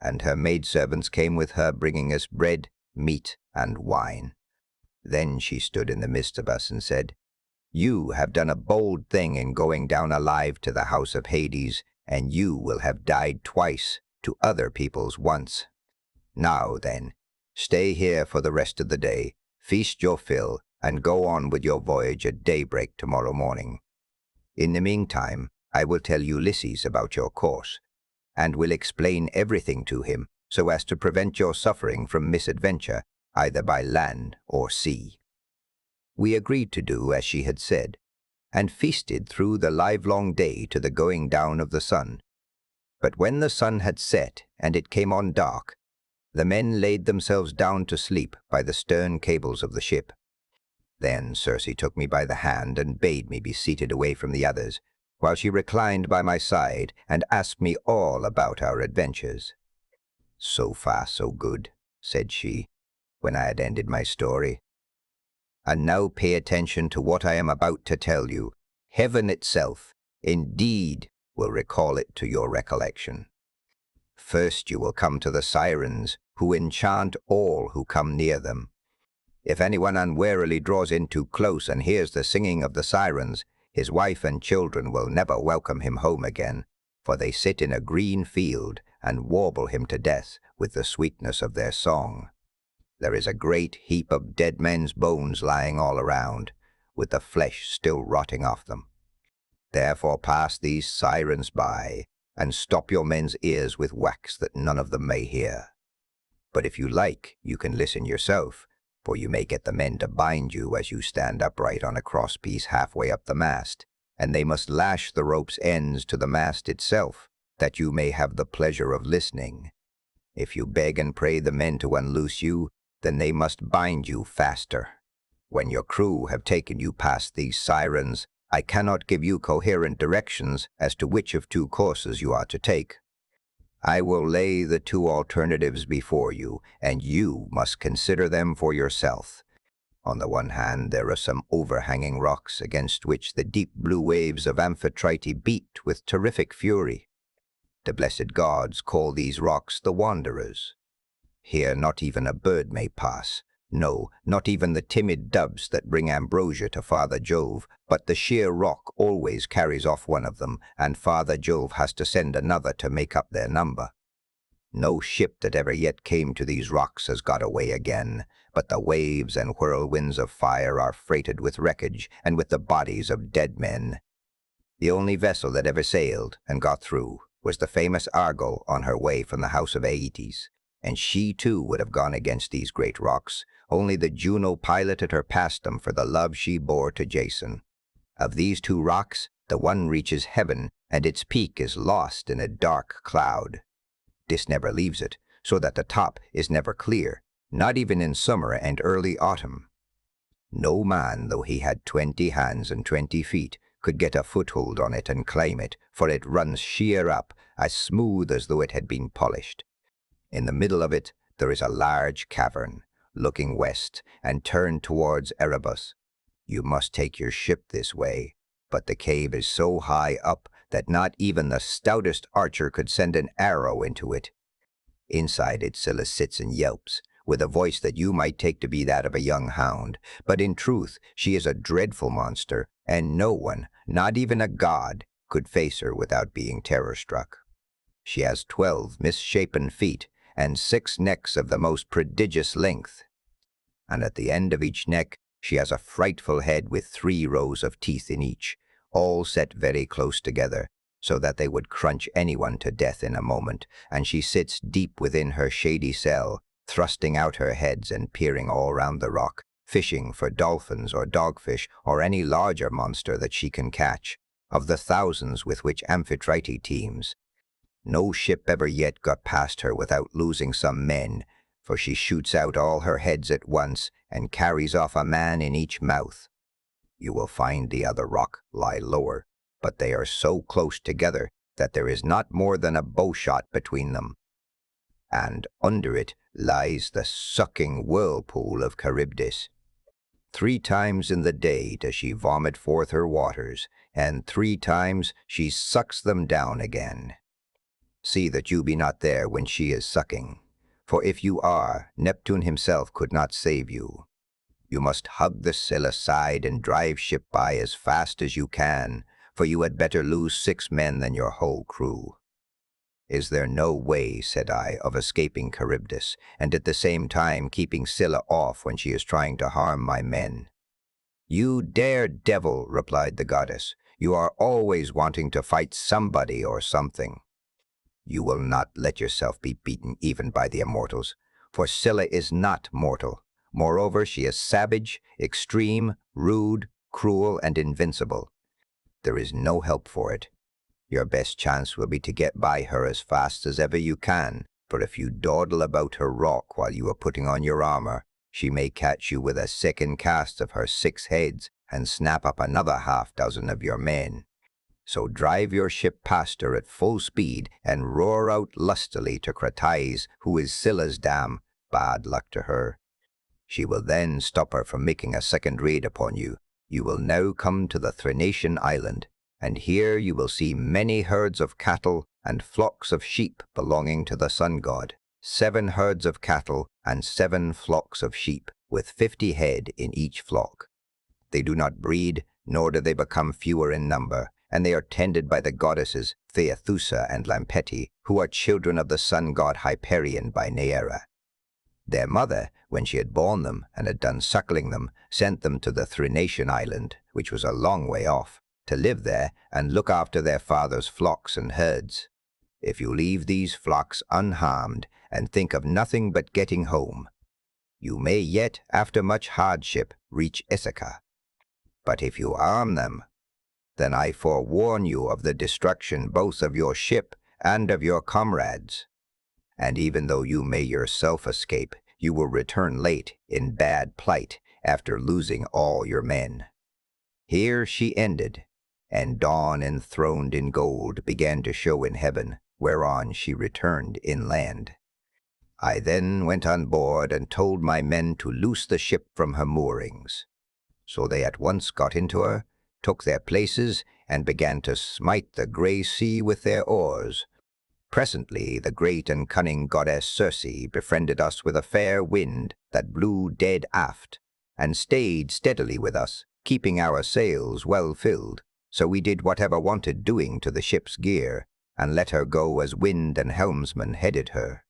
And her maidservants came with her, bringing us bread, meat, and wine. Then she stood in the midst of us and said, "You have done a bold thing in going down alive to the house of Hades, and you will have died twice, to other peoples once. Now then, stay here for the rest of the day, feast your fill, and go on with your voyage at daybreak tomorrow morning. In the meantime, I will tell Ulysses about your course, and will explain everything to him, so as to prevent your suffering from misadventure, either by land or sea." We agreed to do as she had said, and feasted through the livelong day to the going down of the sun. But when the sun had set and it came on dark, the men laid themselves down to sleep by the stern cables of the ship. Then Circe took me by the hand and bade me be seated away from the others, while she reclined by my side and asked me all about our adventures. "So far, so good," said she, when I had ended my story. "And now pay attention to what I am about to tell you. Heaven itself, indeed, will recall it to your recollection. First you will come to the Sirens, who enchant all who come near them. If anyone unwarily draws in too close and hears the singing of the Sirens, his wife and children will never welcome him home again, for they sit in a green field and warble him to death with the sweetness of their song. There is a great heap of dead men's bones lying all around, with the flesh still rotting off them. Therefore pass these Sirens by, and stop your men's ears with wax that none of them may hear. But if you like, you can listen yourself, for you may get the men to bind you as you stand upright on a crosspiece halfway up the mast, and they must lash the rope's ends to the mast itself, that you may have the pleasure of listening. If you beg and pray the men to unloose you, then they must bind you faster. When your crew have taken you past these Sirens, I cannot give you coherent directions as to which of two courses you are to take. I will lay the two alternatives before you, and you must consider them for yourself. On the one hand, there are some overhanging rocks against which the deep blue waves of Amphitrite beat with terrific fury. The blessed gods call these rocks the Wanderers. Here not even a bird may pass, no, not even the timid doves that bring ambrosia to Father Jove, but the sheer rock always carries off one of them, and Father Jove has to send another to make up their number. No ship that ever yet came to these rocks has got away again, but the waves and whirlwinds of fire are freighted with wreckage and with the bodies of dead men. The only vessel that ever sailed and got through was the famous Argo on her way from the house of Aeetes, and she too would have gone against these great rocks, only the Juno piloted her past them for the love she bore to Jason. Of these two rocks, the one reaches heaven, and its peak is lost in a dark cloud. This never leaves it, so that the top is never clear, not even in summer and early autumn. No man, though he had 20 hands and 20 feet, could get a foothold on it and climb it, for it runs sheer up, as smooth as though it had been polished. In the middle of it there is a large cavern, looking west and turned towards Erebus. You must take your ship this way, but the cave is so high up that not even the stoutest archer could send an arrow into it. Inside it Scylla sits and yelps, with a voice that you might take to be that of a young hound, but in truth she is a dreadful monster, and no one, not even a god, could face her without being terror-struck. She has 12 misshapen feet, and 6 necks of the most prodigious length. And at the end of each neck she has a frightful head with 3 rows of teeth in each, all set very close together, so that they would crunch anyone to death in a moment, and she sits deep within her shady cell, thrusting out her heads and peering all round the rock, fishing for dolphins or dogfish or any larger monster that she can catch, of the thousands with which Amphitrite teems. No ship ever yet got past her without losing some men, for she shoots out all her heads at once and carries off a man in each mouth. You will find the other rock lie lower, but they are so close together that there is not more than a bowshot between them. And under it lies the sucking whirlpool of Charybdis. 3 times in the day does she vomit forth her waters, and 3 times she sucks them down again. See that you be not there when she is sucking. For if you are, Neptune himself could not save you. You must hug the Scylla side and drive ship by as fast as you can, for you had better lose 6 men than your whole crew. Is there no way, said I, of escaping Charybdis, and at the same time keeping Scylla off when she is trying to harm my men? You daredevil, replied the goddess, you are always wanting to fight somebody or something. You will not let yourself be beaten even by the immortals, for Scylla is not mortal. Moreover, she is savage, extreme, rude, cruel, and invincible. There is no help for it. Your best chance will be to get by her as fast as ever you can, for if you dawdle about her rock while you are putting on your armor, she may catch you with a second cast of her 6 heads and snap up another 6 of your men. So drive your ship past her at full speed and roar out lustily to Cratais, who is Scylla's dam. Bad luck to her. She will then stop her from making a second raid upon you. You will now come to the Thrinacian island, and here you will see many herds of cattle and flocks of sheep belonging to the sun god. 7 herds of cattle and 7 flocks of sheep, with 50 head in each flock. They do not breed, nor do they become fewer in number, and they are tended by the goddesses Theathusa and Lampeti, who are children of the sun god Hyperion by Neaera. Their mother, when she had borne them and had done suckling them, sent them to the Thrinacian island, which was a long way off, to live there and look after their father's flocks and herds. If you leave these flocks unharmed and think of nothing but getting home, you may yet, after much hardship, reach Ithaca. But if you arm them, then I forewarn you of the destruction both of your ship and of your comrades. And even though you may yourself escape, you will return late, in bad plight, after losing all your men. Here she ended, and dawn enthroned in gold began to show in heaven, whereon she returned inland. I then went on board and told my men to loose the ship from her moorings. So they at once got into her, took their places, and began to smite the grey sea with their oars. Presently the great and cunning goddess Circe befriended us with a fair wind that blew dead aft, and stayed steadily with us, keeping our sails well filled. So we did whatever wanted doing to the ship's gear, and let her go as wind and helmsman headed her.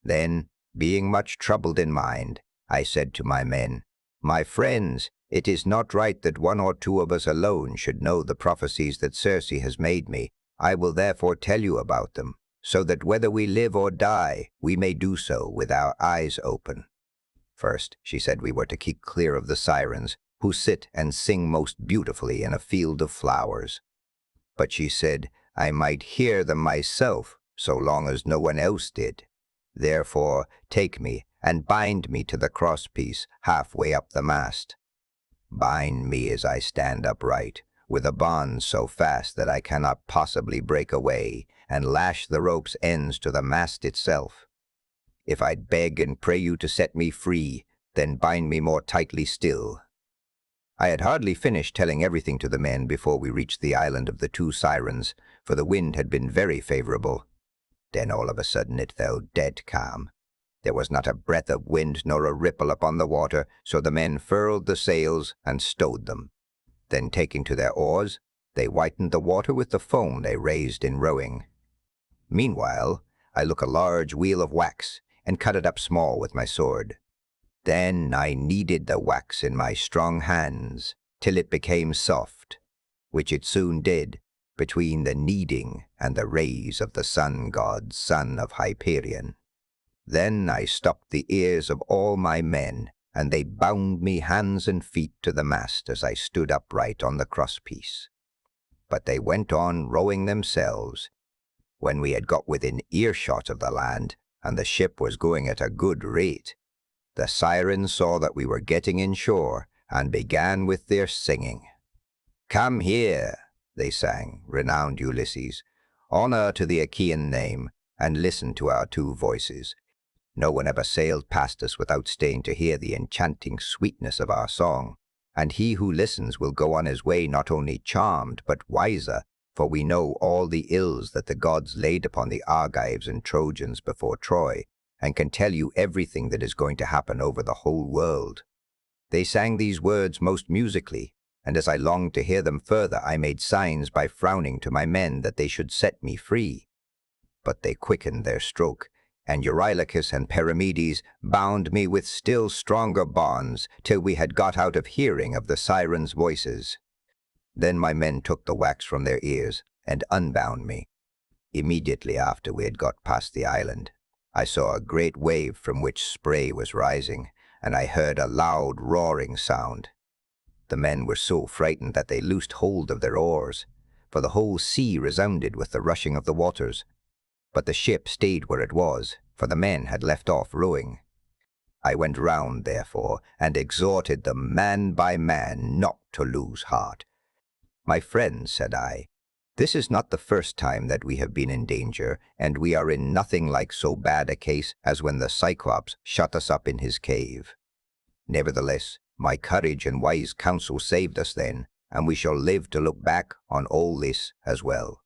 Then, being much troubled in mind, I said to my men, My friends, it is not right that 1 or 2 of us alone should know the prophecies that Circe has made me. I will therefore tell you about them, so that whether we live or die, we may do so with our eyes open. First, she said we were to keep clear of the Sirens, who sit and sing most beautifully in a field of flowers. But she said I might hear them myself, so long as no one else did. Therefore, take me and bind me to the crosspiece halfway up the mast. Bind me as I stand upright, with a bond so fast that I cannot possibly break away, and lash the rope's ends to the mast itself. If I'd beg and pray you to set me free, then bind me more tightly still. I had hardly finished telling everything to the men before we reached the island of the 2 Sirens, for the wind had been very favorable. Then all of a sudden it fell dead calm. There was not a breath of wind nor a ripple upon the water, so the men furled the sails and stowed them. Then taking to their oars, they whitened the water with the foam they raised in rowing. Meanwhile, I took a large wheel of wax and cut it up small with my sword. Then I kneaded the wax in my strong hands till it became soft, which it soon did between the kneading and the rays of the sun god, son of Hyperion. Then I stopped the ears of all my men, and they bound me hands and feet to the mast as I stood upright on the crosspiece. But they went on rowing themselves. When we had got within earshot of the land, and the ship was going at a good rate, the Sirens saw that we were getting inshore, and began with their singing. Come here, they sang, renowned Ulysses, honor to the Achaean name, and listen to our 2 voices. No one ever sailed past us without staying to hear the enchanting sweetness of our song, and he who listens will go on his way not only charmed but wiser, For we know all the ills that the gods laid upon the Argives and Trojans before Troy, and can tell you everything that is going to happen over the whole world." They sang these words most musically, and as I longed to hear them further, I made signs by frowning to my men that they should set me free. But they quickened their stroke, and Eurylochus and Perimedes bound me with still stronger bonds till we had got out of hearing of the Sirens' voices. Then my men took the wax from their ears and unbound me. Immediately after we had got past the island, I saw a great wave from which spray was rising, and I heard a loud roaring sound. The men were so frightened that they loosed hold of their oars, for the whole sea resounded with the rushing of the waters. But the ship stayed where it was, for the men had left off rowing. I went round, therefore, and exhorted them man by man not to lose heart. "My friends," said I, "this is not the first time that we have been in danger, and we are in nothing like so bad a case as when the Cyclops shut us up in his cave. Nevertheless, my courage and wise counsel saved us then, and we shall live to look back on all this as well.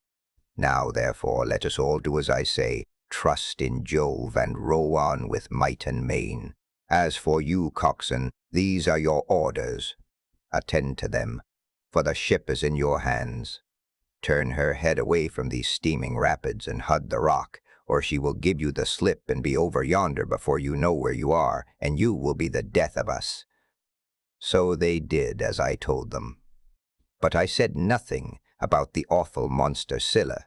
Now, therefore, let us all do as I say, trust in Jove, and row on with might and main. As for you, coxswain, these are your orders. Attend to them, for the ship is in your hands. Turn her head away from these steaming rapids and hug the rock, or she will give you the slip and be over yonder before you know where you are, and you will be the death of us." So they did as I told them. But I said nothing about the awful monster Scylla,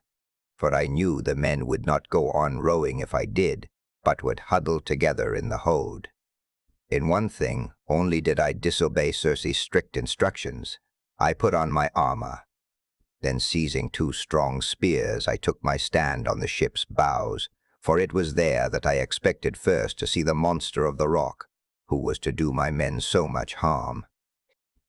for I knew the men would not go on rowing if I did, but would huddle together in the hold. In one thing only did I disobey Circe's strict instructions. I put on my armor. Then seizing 2 strong spears, I took my stand on the ship's bows, for it was there that I expected first to see the monster of the rock, who was to do my men so much harm.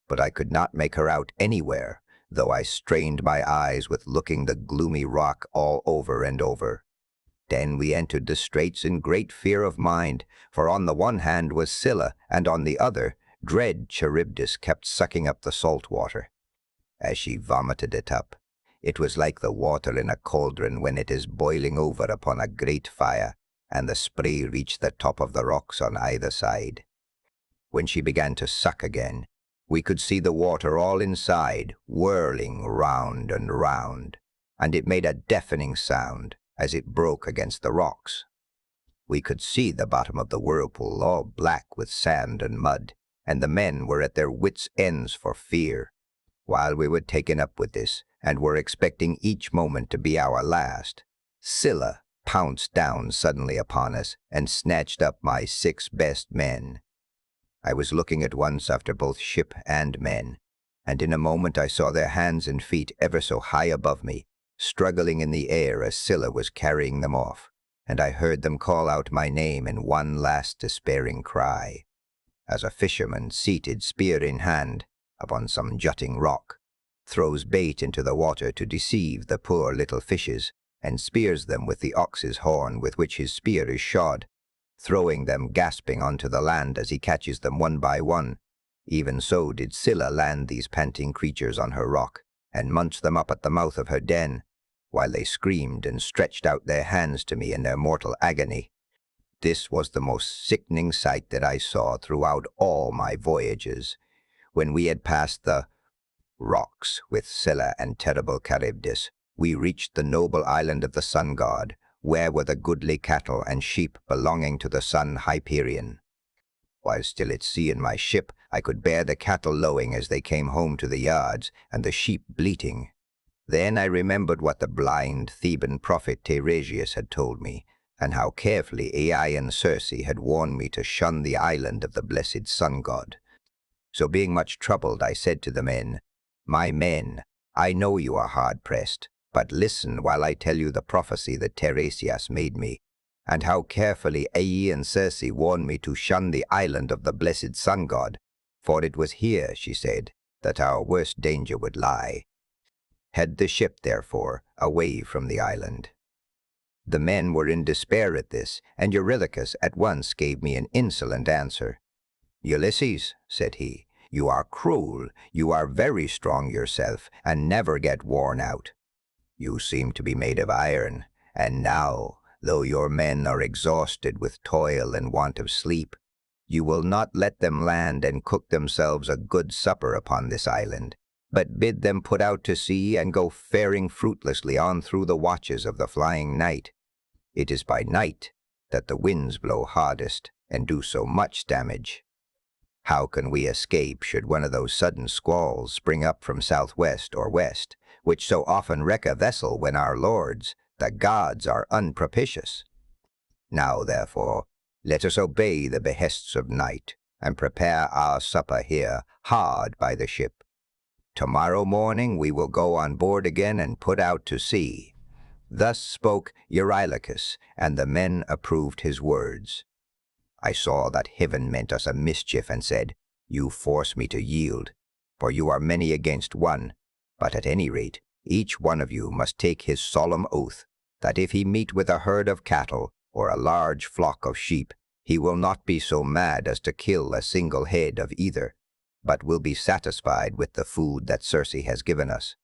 But I could not make her out anywhere, though I strained my eyes with looking the gloomy rock all over and over. Then we entered the straits in great fear of mind, for on the one hand was Scylla, and on the other, dread Charybdis kept sucking up the salt water. As she vomited it up, it was like the water in a cauldron when it is boiling over upon a great fire, and the spray reached the top of the rocks on either side. When she began to suck again, we could see the water all inside, whirling round and round, and it made a deafening sound as it broke against the rocks. We could see the bottom of the whirlpool all black with sand and mud, and the men were at their wits' ends for fear. While we were taken up with this, and were expecting each moment to be our last, Scylla pounced down suddenly upon us and snatched up my 6 best men. I was looking at once after both ship and men, and in a moment I saw their hands and feet ever so high above me, struggling in the air as Scylla was carrying them off, and I heard them call out my name in one last despairing cry. As a fisherman, seated spear in hand, upon some jutting rock, throws bait into the water to deceive the poor little fishes, and spears them with the ox's horn with which his spear is shod, throwing them gasping onto the land as he catches them one by one. Even so did Scylla land these panting creatures on her rock, and munch them up at the mouth of her den, while they screamed and stretched out their hands to me in their mortal agony. This was the most sickening sight that I saw throughout all my voyages. When we had passed the rocks with Scylla and terrible Charybdis, we reached the noble island of the sun god, where were the goodly cattle and sheep belonging to the sun Hyperion. While still at sea in my ship, I could bear the cattle lowing as they came home to the yards, and the sheep bleating. Then I remembered what the blind Theban prophet Teiresias had told me, and how carefully Aeaean Circe had warned me to shun the island of the blessed sun god. So being much troubled, I said to the men, "My men, I know you are hard-pressed, but listen while I tell you the prophecy that Teiresias made me, and how carefully Aeaean Circe warned me to shun the island of the blessed sun god, for it was here, she said, that our worst danger would lie. Head the ship, therefore, away from the island." The men were in despair at this, and Eurylochus at once gave me an insolent answer. "Ulysses," said he, "you are cruel, you are very strong yourself, and never get worn out. You seem to be made of iron, and now, though your men are exhausted with toil and want of sleep, you will not let them land and cook themselves a good supper upon this island, but bid them put out to sea and go faring fruitlessly on through the watches of the flying night. It is by night that the winds blow hardest and do so much damage. How can we escape should one of those sudden squalls spring up from southwest or west, which so often wreck a vessel when our lords, the gods, are unpropitious? Now, therefore, let us obey the behests of night, and prepare our supper here, hard by the ship. Tomorrow morning we will go on board again and put out to sea. Thus spoke Eurylochus, and the men approved his words. I saw that heaven meant us a mischief, and said, You force me to yield, for you are many against one, but at any rate, each one of you must take his solemn oath, that if he meet with a herd of cattle, or a large flock of sheep, he will not be so mad as to kill a single head of either, but will be satisfied with the food that Circe has given us.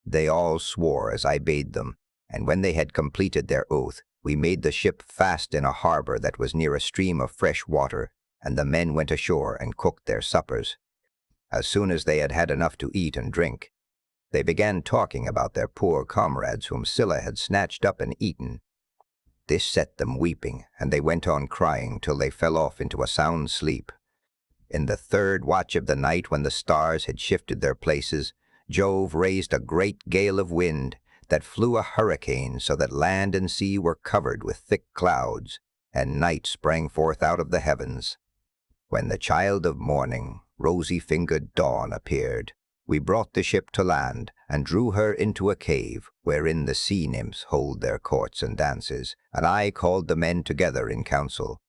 They all swore as I bade them, and when they had completed their oath, we made the ship fast in a harbor that was near a stream of fresh water, and the men went ashore and cooked their suppers. As soon as they had had enough to eat and drink, they began talking about their poor comrades whom Scylla had snatched up and eaten. This set them weeping, and they went on crying till they fell off into a sound sleep. In the third watch of the night, when the stars had shifted their places, Jove raised a great gale of wind that flew a hurricane, so that land and sea were covered with thick clouds, and night sprang forth out of the heavens. When the child of morning, rosy-fingered Dawn, appeared, we brought the ship to land, and drew her into a cave, wherein the sea-nymphs hold their courts and dances, and I called the men together in council.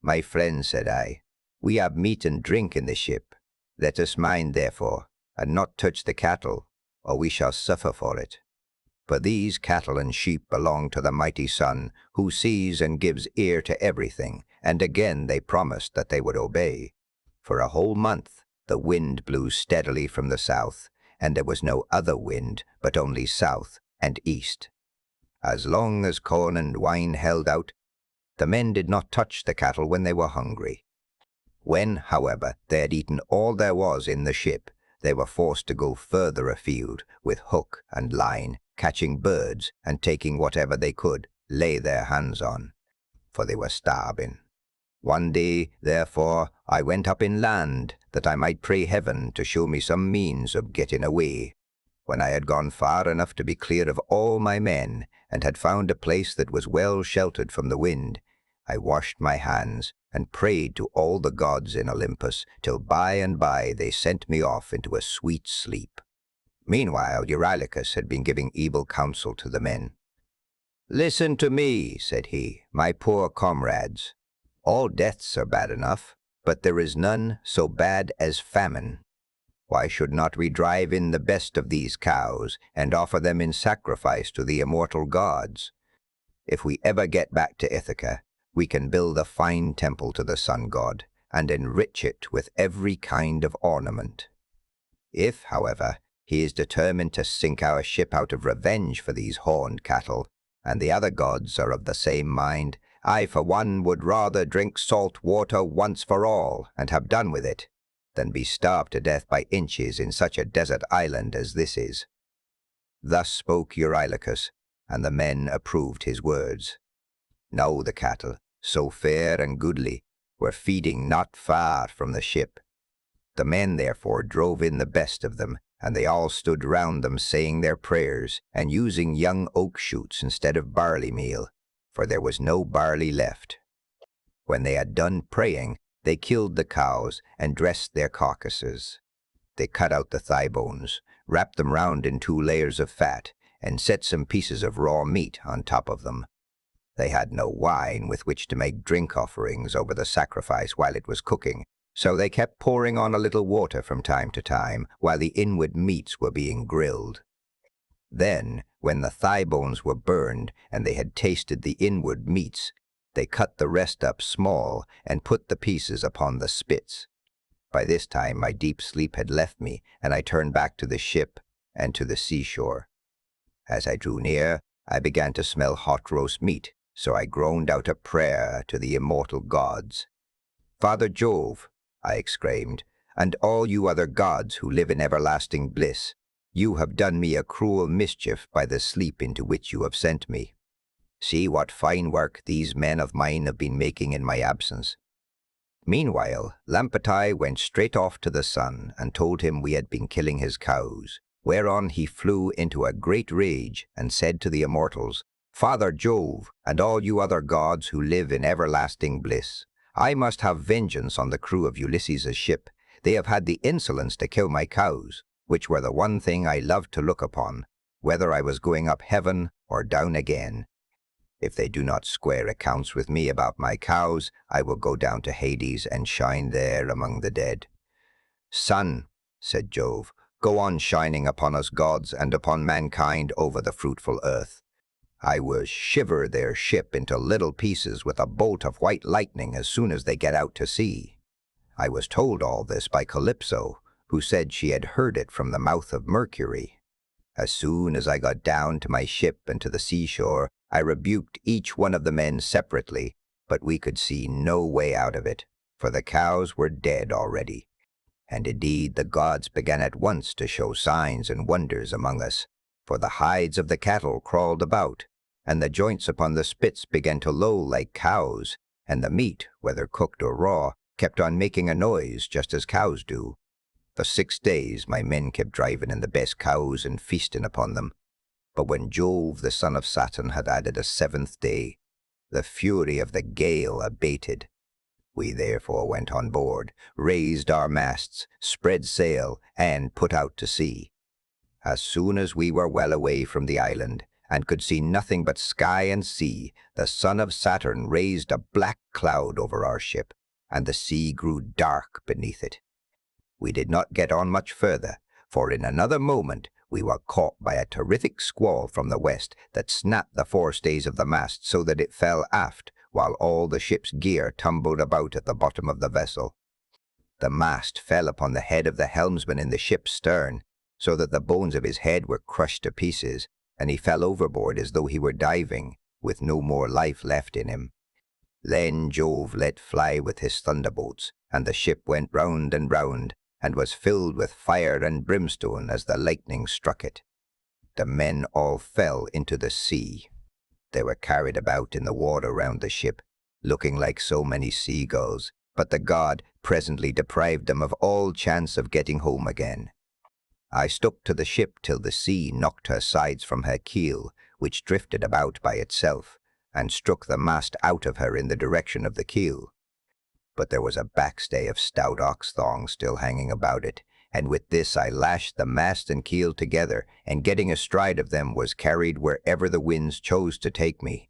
My friends, said I, we have meat and drink in the ship. Let us mind, therefore, and not touch the cattle, or we shall suffer for it. For these cattle and sheep belong to the mighty sun, who sees and gives ear to everything, and again they promised that they would obey. For a whole month the wind blew steadily from the south, and there was no other wind, but only south and east. As long as corn and wine held out, the men did not touch the cattle when they were hungry. When, however, they had eaten all there was in the ship, they were forced to go further afield with hook and line, catching birds and taking whatever they could lay their hands on, for they were starving. One day, therefore, I went up inland, that I might pray heaven to show me some means of getting away. When I had gone far enough to be clear of all my men, and had found a place that was well sheltered from the wind, I washed my hands, and prayed to all the gods in Olympus, till by and by they sent me off into a sweet sleep. Meanwhile Eurylochus had been giving evil counsel to the men. Listen to me, said he, my poor comrades. All deaths are bad enough, but there is none so bad as famine. Why should not we drive in the best of these cows, and offer them in sacrifice to the immortal gods? If we ever get back to Ithaca, we can build a fine temple to the sun god, and enrich it with every kind of ornament. If, however, he is determined to sink our ship out of revenge for these horned cattle, and the other gods are of the same mind, I for one would rather drink salt water once for all, and have done with it, than be starved to death by inches in such a desert island as this is. Thus spoke Eurylochus, and the men approved his words. Now the cattle, so fair and goodly, were feeding not far from the ship. The men therefore drove in the best of them, and they all stood round them saying their prayers, and using young oak shoots instead of barley meal, for there was no barley left. When they had done praying, they killed the cows and dressed their carcasses. They cut out the thigh bones, wrapped them round in 2 layers of fat, and set some pieces of raw meat on top of them. They had no wine with which to make drink offerings over the sacrifice while it was cooking, so they kept pouring on a little water from time to time while the inward meats were being grilled. Then, when the thigh bones were burned and they had tasted the inward meats, they cut the rest up small and put the pieces upon the spits. By this time my deep sleep had left me, and I turned back to the ship and to the seashore. As I drew near, I began to smell hot roast meat, so I groaned out a prayer to the immortal gods. "Father Jove," I exclaimed, "and all you other gods who live in everlasting bliss, you have done me a cruel mischief by the sleep into which you have sent me. See what fine work these men of mine have been making in my absence." Meanwhile, Lampetai went straight off to the sun and told him we had been killing his cows, whereon he flew into a great rage and said to the immortals, "Father Jove, and all you other gods who live in everlasting bliss, I must have vengeance on the crew of Ulysses' ship. They have had the insolence to kill my cows, which were the one thing I loved to look upon, whether I was going up heaven or down again. If they do not square accounts with me about my cows, I will go down to Hades and shine there among the dead." "Sun," said Jove, "go on shining upon us gods and upon mankind over the fruitful earth. I will shiver their ship into little pieces with a bolt of white lightning as soon as they get out to sea." I was told all this by Calypso, who said she had heard it from the mouth of Mercury. As soon as I got down to my ship and to the seashore, I rebuked each one of the men separately, but we could see no way out of it, for the cows were dead already. And indeed the gods began at once to show signs and wonders among us, for the hides of the cattle crawled about, and the joints upon the spits began to low like cows, and the meat, whether cooked or raw, kept on making a noise just as cows do. For 6 days my men kept driving in the best cows and feasting upon them. But when Jove, the son of Saturn, had added a 7th day, the fury of the gale abated. We therefore went on board, raised our masts, spread sail, and put out to sea. As soon as we were well away from the island, and could see nothing but sky and sea, the son of Saturn raised a black cloud over our ship, and the sea grew dark beneath it. We did not get on much further, for in another moment we were caught by a terrific squall from the west that snapped the forestays of the mast so that it fell aft, while all the ship's gear tumbled about at the bottom of the vessel. The mast fell upon the head of the helmsman in the ship's stern, so that the bones of his head were crushed to pieces, and he fell overboard as though he were diving, with no more life left in him. Then Jove let fly with his thunderbolts, and the ship went round and was filled with fire and brimstone as the lightning struck it. The men all fell into the sea. They were carried about in the water round the ship, looking like so many seagulls, but the god presently deprived them of all chance of getting home again. I stuck to the ship till the sea knocked her sides from her keel, which drifted about by itself, and struck the mast out of her in the direction of the keel. But there was a backstay of stout ox thongs still hanging about it, and with this I lashed the mast and keel together, and getting astride of them was carried wherever the winds chose to take me.